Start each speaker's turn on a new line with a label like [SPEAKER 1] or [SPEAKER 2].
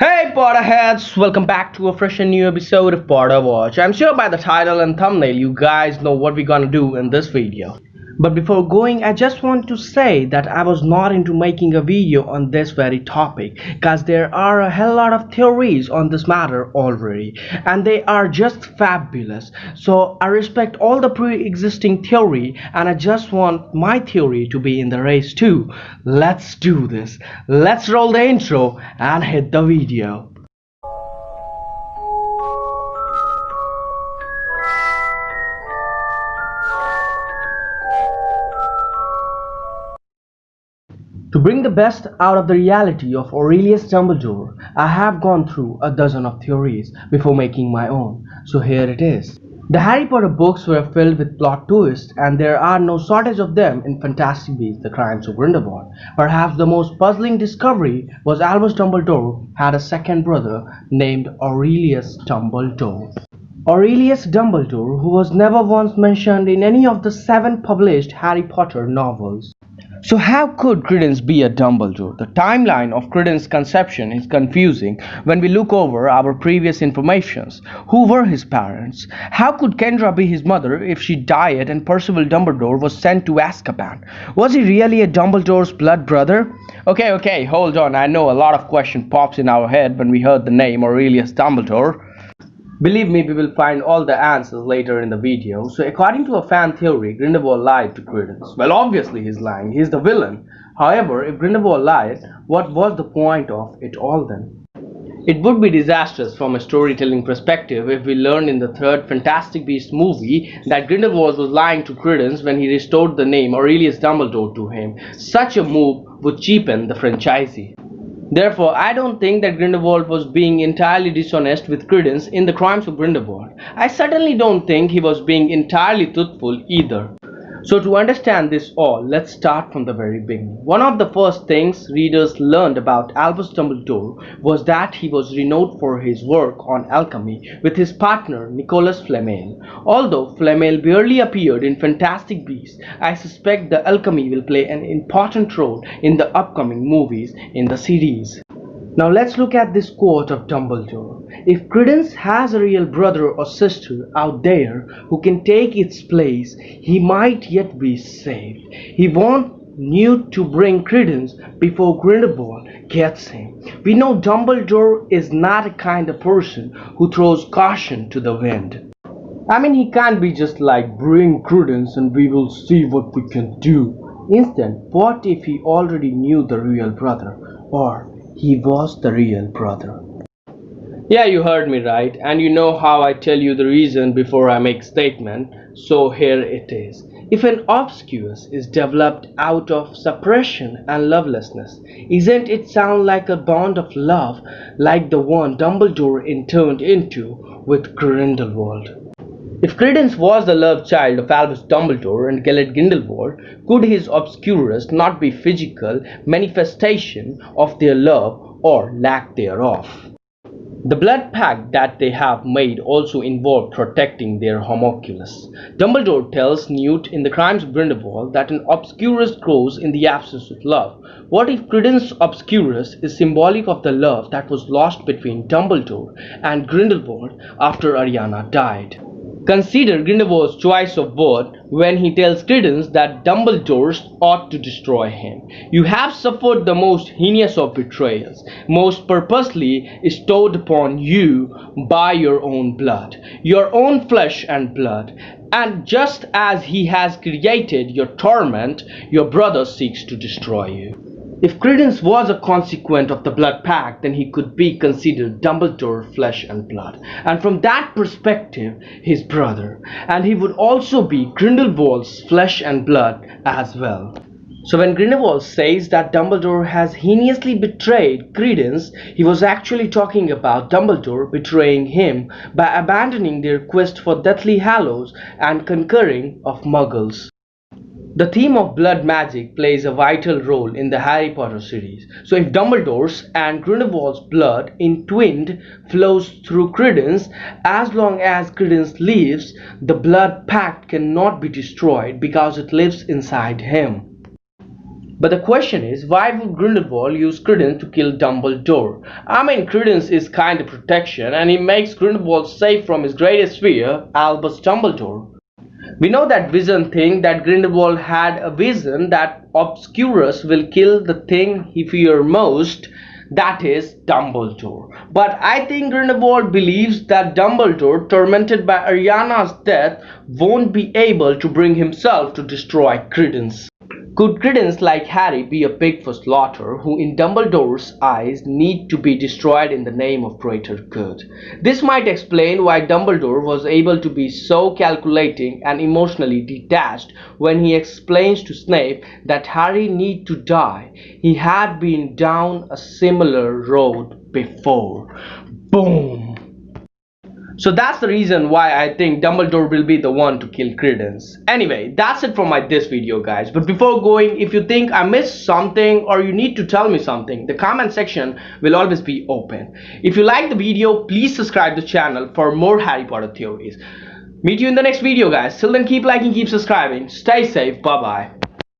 [SPEAKER 1] Hey Potterheads! Welcome back to a fresh and new episode of Potterwatch. I'm sure by the title and thumbnail you guys know what we're gonna do in this video. But before going, I just want to say that I was not into making a video on this very topic, cause there are a hell lot of theories on this matter already, and they are just fabulous. So I respect all the pre-existing theory, and I just want my theory to be in the race too. Let's do this. Let's roll the intro and hit the video. To bring the best out of the reality of Aurelius Dumbledore, I have gone through a dozen of theories before making my own, so here it is. The Harry Potter books were filled with plot twists, and there are no shortage of them in Fantastic Beasts: The Crimes of Grindelwald. Perhaps the most puzzling discovery was Albus Dumbledore had a second brother named Aurelius Dumbledore. Aurelius Dumbledore, who was never once mentioned in any of the 7 published Harry Potter novels. So how could Credence be a Dumbledore? The timeline of Credence's conception is confusing when we look over our previous informations. Who were his parents? How could Kendra be his mother if she died and Percival Dumbledore was sent to Azkaban? Was he really a Dumbledore's blood brother? Okay, hold on. I know a lot of question pops in our head when we heard the name Aurelius Dumbledore. Believe me, we will find all the answers later in the video. So according to a fan theory, Grindelwald lied to Credence. Well, obviously he's lying. He's the villain. However, if Grindelwald lied, what was the point of it all then? It would be disastrous from a storytelling perspective if we learned in the third Fantastic Beasts movie that Grindelwald was lying to Credence when he restored the name Aurelius Dumbledore to him. Such a move would cheapen the franchise. Therefore, I don't think that Grindelwald was being entirely dishonest with Credence in the Crimes of Grindelwald. I certainly don't think he was being entirely truthful either. So to understand this all, let's start from the very beginning. One of the first things readers learned about Albus Dumbledore was that he was renowned for his work on alchemy with his partner Nicholas Flamel. Although Flamel barely appeared in Fantastic Beasts, I suspect the alchemy will play an important role in the upcoming movies in the series. Now let's look at this quote of Dumbledore. If Credence has a real brother or sister out there who can take its place, he might yet be saved. He won't need to bring Credence before Grindelwald gets him. We know Dumbledore is not a kind of person who throws caution to the wind. I mean, he can't be just like, bring Credence and we will see what we can do. Instead, what if he already knew the real brother, or he was the real brother? Yeah, you heard me right, and you know how I tell you the reason before I make statement, so here it is. If an obscurus is developed out of suppression and lovelessness, isn't it sound like a bond of love like the one Dumbledore turned into with Grindelwald? If Credence was the love child of Albus Dumbledore and Gellert Grindelwald, could his obscurus not be physical manifestation of their love or lack thereof? The blood pact that they have made also involved protecting their homunculus. Dumbledore tells Newt in the Crimes of Grindelwald that an obscurus grows in the absence of love. What if Credence's obscurus is symbolic of the love that was lost between Dumbledore and Grindelwald after Ariana died? Consider Grindelwald's choice of word when he tells Credence that Dumbledore ought to destroy him. You have suffered the most heinous of betrayals, most purposely bestowed upon you by your own blood, your own flesh and blood. And just as he has created your torment, your brother seeks to destroy you. If Credence was a consequent of the blood pact, then he could be considered Dumbledore flesh and blood, and from that perspective his brother, and he would also be Grindelwald's flesh and blood as well. So when Grindelwald says that Dumbledore has heinously betrayed Credence, he was actually talking about Dumbledore betraying him by abandoning their quest for Deathly Hallows and conquering of Muggles. The theme of blood magic plays a vital role in the Harry Potter series. So if Dumbledore's and Grindelwald's blood entwined flows through Credence, as long as Credence lives, the blood pact cannot be destroyed because it lives inside him. But the question is, why would Grindelwald use Credence to kill Dumbledore? I mean, Credence is kind of protection, and he makes Grindelwald safe from his greatest fear, Albus Dumbledore. We know that vision thing, that Grindelwald had a vision that Obscurus will kill the thing he fears most, that is Dumbledore. But I think Grindelwald believes that Dumbledore, tormented by Ariana's death, won't be able to bring himself to destroy Credence. Could Credence, like Harry, be a pig for slaughter, who in Dumbledore's eyes need to be destroyed in the name of greater good? This might explain why Dumbledore was able to be so calculating and emotionally detached when he explains to Snape that Harry need to die. He had been down a similar road before. Boom! So that's the reason why I think Dumbledore will be the one to kill Credence. Anyway, that's it for this video, guys. But before going, if you think I missed something or you need to tell me something, the comment section will always be open. If you like the video, please subscribe to the channel for more Harry Potter theories. Meet you in the next video, guys. Till then, keep liking, keep subscribing. Stay safe. Bye bye.